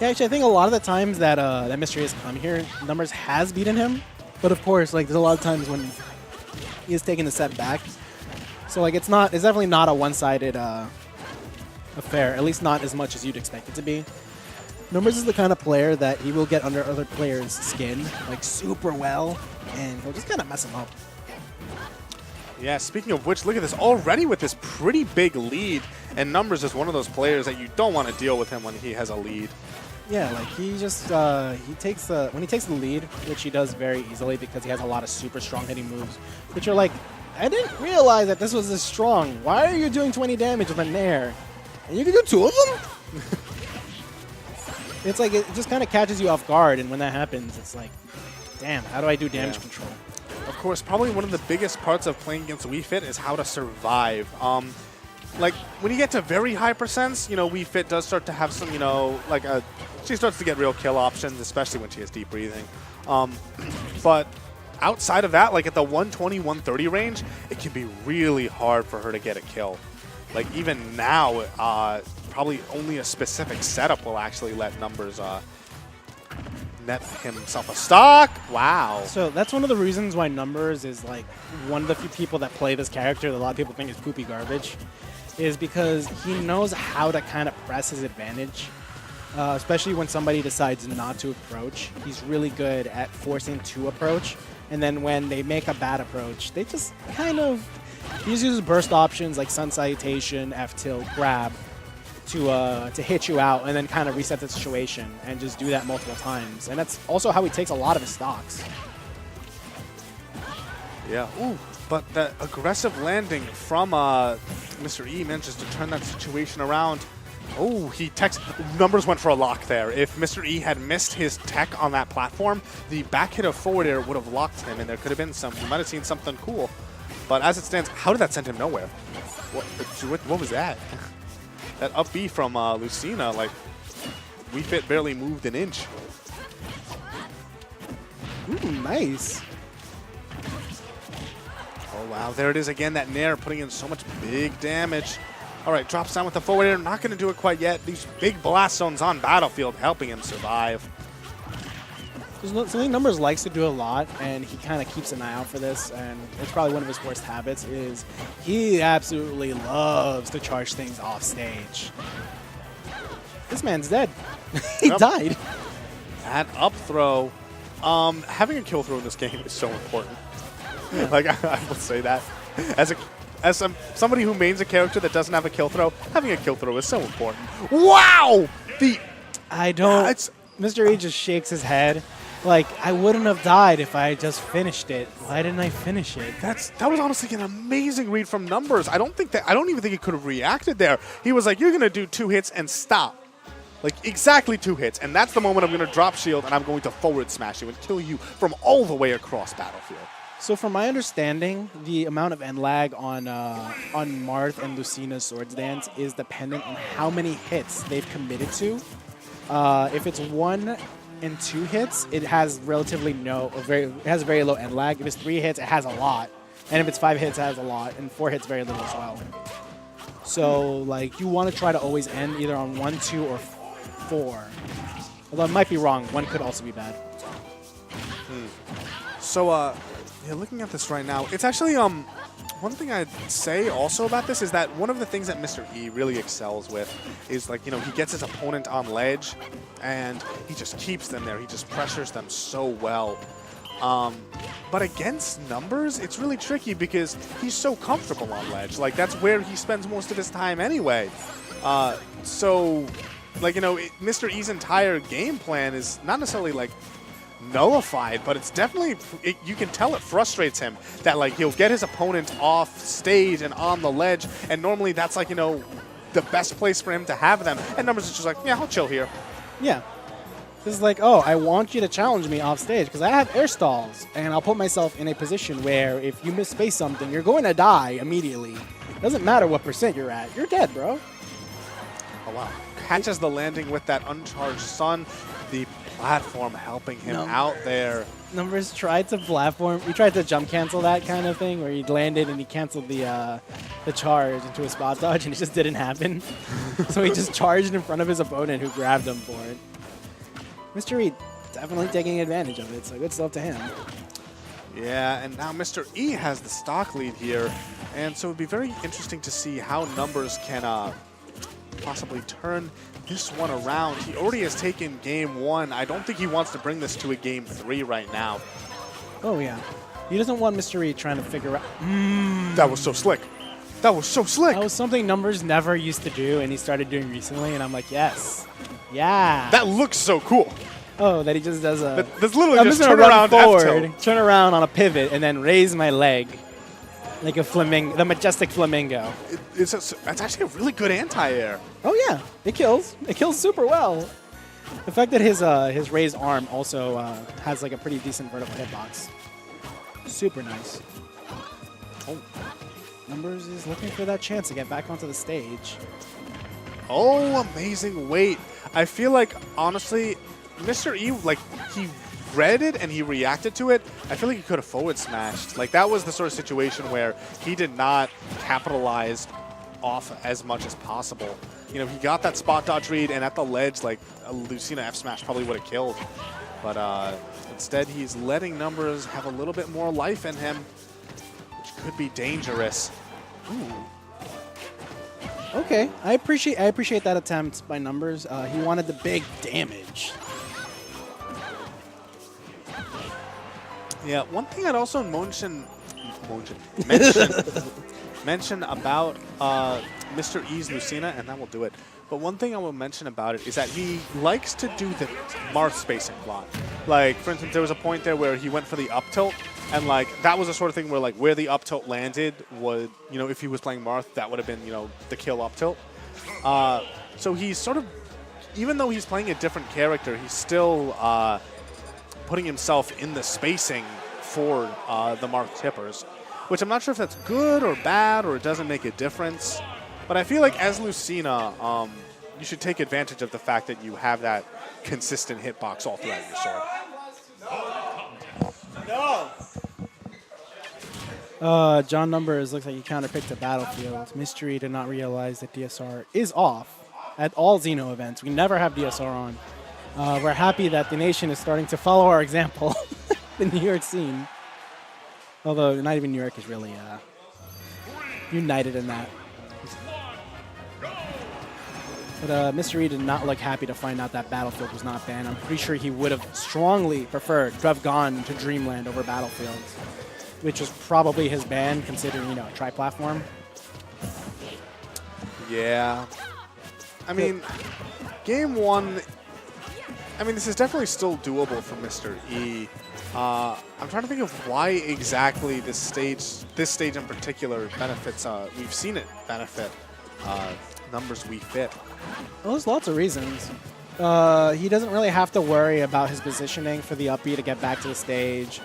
Yeah, actually, I think a lot of the times that that Mr.E has come here, Numbers has beaten him. But of course, like there's a lot of times when he is taking the set back. So like it's definitely not a one-sided affair. At least not as much as you'd expect it to be. Numbers is the kind of player that he will get under other players' skin like super well, and he'll just kind of mess them up. Yeah, speaking of which, look at this already with this pretty big lead, and Numbers is one of those players that you don't want to deal with him when he has a lead. Yeah, like he just when he takes the lead, which he does very easily because he has a lot of super strong hitting moves, which are like, I didn't realize that this was this strong. Why are you doing 20 damage with a Nair? And you can do 2 of them? It's like it just kind of catches you off guard, and when that happens, it's like, damn, how do I do damage control? Of course, probably one of the biggest parts of playing against Wii Fit is how to survive. Like, when you get to very high percents, you know, Wii Fit does start to have some, you know, like she starts to get real kill options, especially when she has deep breathing. But outside of that, like at the 120, 130 range, it can be really hard for her to get a kill. Like, even now, probably only a specific setup will actually let Numbers net himself a stock. Wow. So that's one of the reasons why Numbers is like one of the few people that play this character that a lot of people think is poopy garbage, is because he knows how to kind of press his advantage, especially when somebody decides not to approach. He's really good at forcing to approach, and then when they make a bad approach, they just kind of, he uses burst options like Sun Salutation, F-Tilt, Grab, to hit you out and then kind of reset the situation and just do that multiple times. And that's also how he takes a lot of his stocks. Yeah. Ooh, but the aggressive landing from Mr.E manages to turn that situation around. Oh, Numbers went for a lock there. If Mr.E had missed his tech on that platform, the back hit of forward air would have locked him, and there could have been we might have seen something cool. But as it stands, how did that send him nowhere? What was that? That up B from Lucina, like, Wii Fit barely moved an inch. Ooh, nice. Oh, wow. There it is again, that Nair putting in so much big damage. All right, drops down with the forward air. Not going to do it quite yet. These big blast zones on Battlefield helping him survive. Something Numbers likes to do a lot, and he kind of keeps an eye out for this, and it's probably one of his worst habits, is he absolutely loves to charge things off stage. This man's dead. He died. That up throw. Having a kill throw in this game is so important. Yeah. Like, I will say that. As somebody who mains a character that doesn't have a kill throw, having a kill throw is so important. Wow! Mr.E just shakes his head. Like, I wouldn't have died if I just finished it. Why didn't I finish it? That was honestly an amazing read from Numbers. I don't even think he could have reacted there. He was like, you're gonna do 2 hits and stop. Like, exactly 2 hits, and that's the moment I'm gonna drop shield and I'm going to forward smash you and kill you from all the way across Battlefield. So from my understanding, the amount of end lag on Marth and Lucina's Swords Dance is dependent on how many hits they've committed to. If it's 1 and 2 hits, it has relatively very low end lag. If it's 3 hits, it has a lot. And if it's 5 hits, it has a lot. And 4 hits, very little as well. So, like, you want to try to always end either on 1, 2, or 4. Although I might be wrong. 1 could also be bad. So, yeah, looking at this right now, it's actually, one thing I'd say also about this is that one of the things that Mr.E really excels with is, like, you know, he gets his opponent on ledge and he just keeps them there. He just pressures them so well. But against Numbers, it's really tricky because he's so comfortable on ledge. Like, that's where he spends most of his time anyway. So, like, you know, Mr.E's entire game plan is not necessarily, like, nullified, but it's definitely, you can tell it frustrates him that, like, he'll get his opponent off stage and on the ledge, and normally that's, like, you know, the best place for him to have them, and Numbers is just like, yeah, I'll chill here. Yeah. This is like, oh, I want you to challenge me off stage because I have air stalls, and I'll put myself in a position where if you misspace something, you're going to die immediately. It doesn't matter what percent you're at. You're dead, bro. Oh, wow. Catches the landing with that uncharged Sun. The platform helping him out there. Numbers tried to platform. We tried to jump cancel that kind of thing where he landed and he canceled the charge into a spot dodge, and it just didn't happen. So he just charged in front of his opponent who grabbed him for it. Mr.E definitely taking advantage of it, so good stuff to him. Yeah, and now Mr. E has the stock lead here, and so it would be very interesting to see how numbers can possibly turn this one around. He already has taken game 1. I don't think he wants to bring this to a game 3 right now. Oh, yeah. He doesn't want Mr.E trying to figure out... That was so slick. That was so slick. That was something Numbers never used to do, and he started doing recently, and I'm like, yes. Yeah. That looks so cool. Oh, that he just does a... That's literally I'm just just turn gonna around run forward, F-tilt. turn around on a pivot, and then raise my leg like a flamingo, the majestic flamingo. That's actually a really good anti-air. Oh, yeah. It kills. It kills super well. The fact that his raised arm also has like a pretty decent vertical hitbox. Super nice. Oh. Numbers is looking for that chance to get back onto the stage. Oh, amazing weight. I feel like, honestly, Mr. E, like, he read it and he reacted to it. I feel like he could have forward smashed. Like, that was the sort of situation where he did not capitalize off as much as possible. You know, he got that spot dodge read, and at the ledge, like, a Lucina F smash probably would have killed. But instead, he's letting Numbers have a little bit more life in him, which could be dangerous. Ooh. Okay, I appreciate that attempt by Numbers. He wanted the big damage. Yeah, one thing I'd also mention about Mr. E's Lucina, and that will do it. But one thing I will mention about it is that he likes to do the Marth spacing plot. Like, for instance, there was a point there where he went for the up tilt, and like that was the sort of thing where like where the up tilt landed would, you know, if he was playing Marth, that would have been, you know, the kill up tilt. So he's sort of, even though he's playing a different character, he's still putting himself in the spacing for the Marth tippers, which I'm not sure if that's good or bad or it doesn't make a difference. But I feel like as Lucina, you should take advantage of the fact that you have that consistent hitbox all throughout your sword. John Numbers looks like he counterpicked a Battlefield. Mr.E did not realize that DSR is off at all Xeno events. We never have DSR on. We're happy that the nation is starting to follow our example, the New York scene. Although not even New York is really united in that. But Mr.E did not look happy to find out that Battlefield was not banned. I'm pretty sure he would have strongly preferred to have gone to Dreamland over Battlefield, which was probably his ban, considering, you know, a tri-platform. Yeah. I mean, game 1, I mean, this is definitely still doable for Mr. E. I'm trying to think of why exactly this stage in particular benefits, we've seen it benefit Numbers we fit. Well, there's lots of reasons. He doesn't really have to worry about his positioning for the up B to get back to the stage.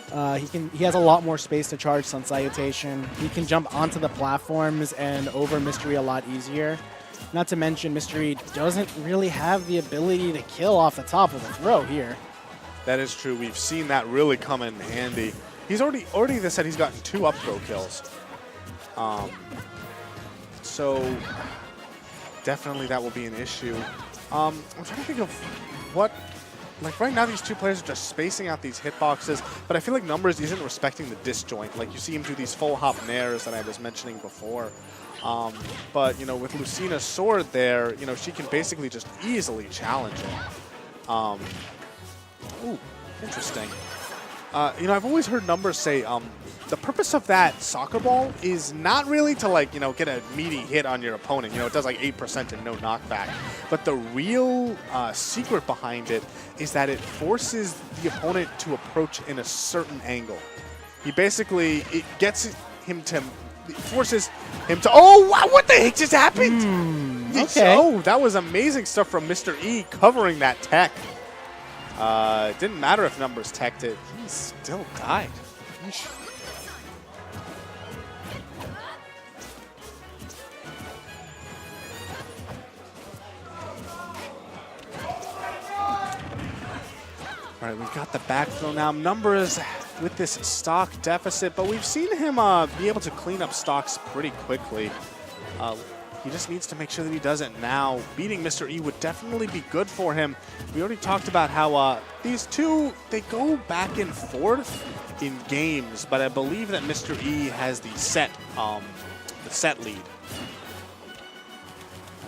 He has a lot more space to charge Sun Salutation. He can jump onto the platforms and over Mr.E a lot easier. Not to mention, Mr.E doesn't really have the ability to kill off the top of the throw here. That is true. We've seen that really come in handy. He's already said he's gotten 2 up throw kills. So definitely that will be an issue. I'm trying to think of what, like right now these two players are just spacing out these hitboxes, but I feel like Numbers isn't respecting the disjoint. Like you see him do these full hop nairs that I was mentioning before. But, you know, with Lucina's sword there, you know, she can basically just easily challenge it. Ooh, interesting. You know, I've always heard Numbers say the purpose of that soccer ball is not really to, like, you know, get a meaty hit on your opponent. You know, it does like 8% and no knockback. But the real secret behind it is that it forces the opponent to approach in a certain angle. He basically, it forces him to, oh, wow, what the heck just happened? Okay. Oh, that was amazing stuff from Mr. E covering that tech. It didn't matter if Numbers teched it. He still died. Yeesh. All right, we've got the back throw now. Numbers with this stock deficit, but we've seen him be able to clean up stocks pretty quickly. He just needs to make sure that he does it now. Beating Mr. E would definitely be good for him. We already talked about how these two, they go back and forth in games, but I believe that Mr. E has the set lead.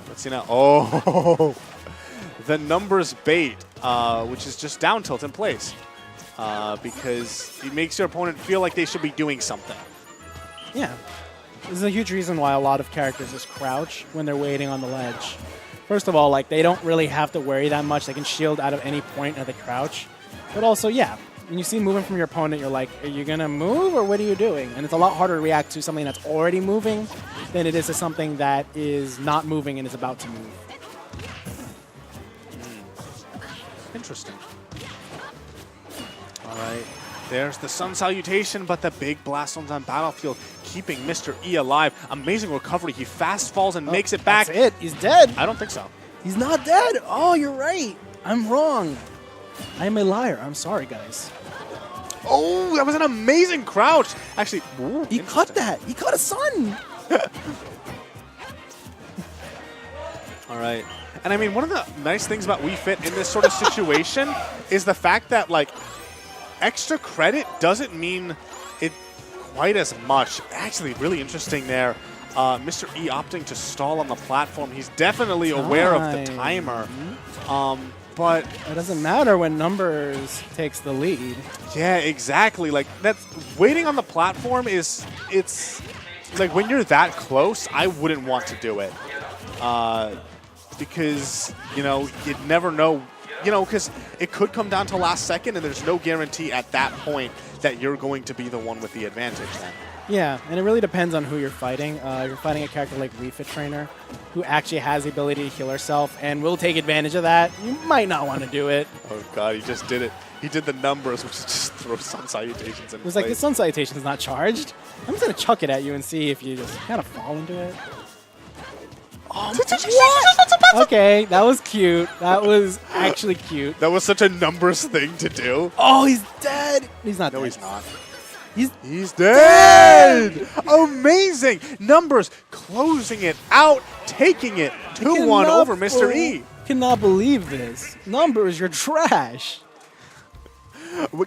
Let's see now. Oh, the numbers bait, which is just down tilt in place because it makes your opponent feel like they should be doing something. Yeah. This is a huge reason why a lot of characters just crouch when they're waiting on the ledge. First of all, like, they don't really have to worry that much. They can shield out of any point of the crouch. But also, yeah, when you see movement from your opponent, you're like, are you going to move or what are you doing? And it's a lot harder to react to something that's already moving than it is to something that is not moving and is about to move. Interesting. All right. There's the Sun Salutation, but the big blast on Battlefield, keeping Mr. E alive. Amazing recovery. He fast falls and makes it back. That's it. He's dead. I don't think so. He's not dead. Oh, you're right. I'm wrong. I am a liar. I'm sorry, guys. Oh, that was an amazing crouch. Actually, ooh, he caught that. He caught a sun. All right. And I mean, one of the nice things about Wii Fit in this sort of situation is the fact that, like, extra credit doesn't mean it quite as much. Actually, really interesting there. Mr. E opting to stall on the platform. He's definitely aware of the timer. But it doesn't matter when numbers takes the lead. Yeah, exactly. Like, that's waiting on the platform it's like when you're that close, I wouldn't want to do it. Because, you know, you'd never know. You know, because it could come down to last second, and there's no guarantee at that point that you're going to be the one with the advantage then. Yeah, and it really depends on who you're fighting. You're fighting a character like Refit Trainer, who actually has the ability to heal herself and will take advantage of that. You might not want to do it. Oh, God, he just did it. He did the numbers, which is just throw Sun Salutations in It was place. like, the Sun Salutation is not charged. I'm just going to chuck it at you and see if you just kind of fall into it. What? Okay, that was cute. That was actually cute. That was such a numbers thing to do. Oh, he's dead. He's not dead. No, he's not. He's dead. Amazing. Numbers closing it out, taking it 2-1 over Mr. E. Cannot believe this. Numbers, you're trash.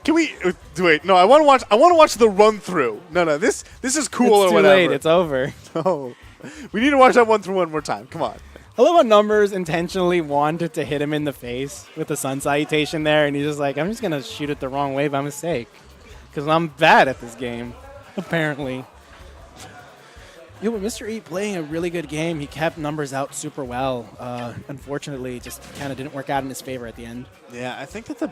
Can we wait? No, I want to watch the run through. No, this is cool it's or whatever. Too late. It's over. No. We need to watch that one through one more time. Come on. I love how Numbers intentionally wanted to hit him in the face with the Sun Salutation there, and he's just like, I'm just going to shoot it the wrong way by mistake. Because I'm bad at this game, apparently. Yo, but Mr. E playing a really good game. He kept Numbers out super well. Unfortunately, it just kind of didn't work out in his favor at the end. Yeah, I think that the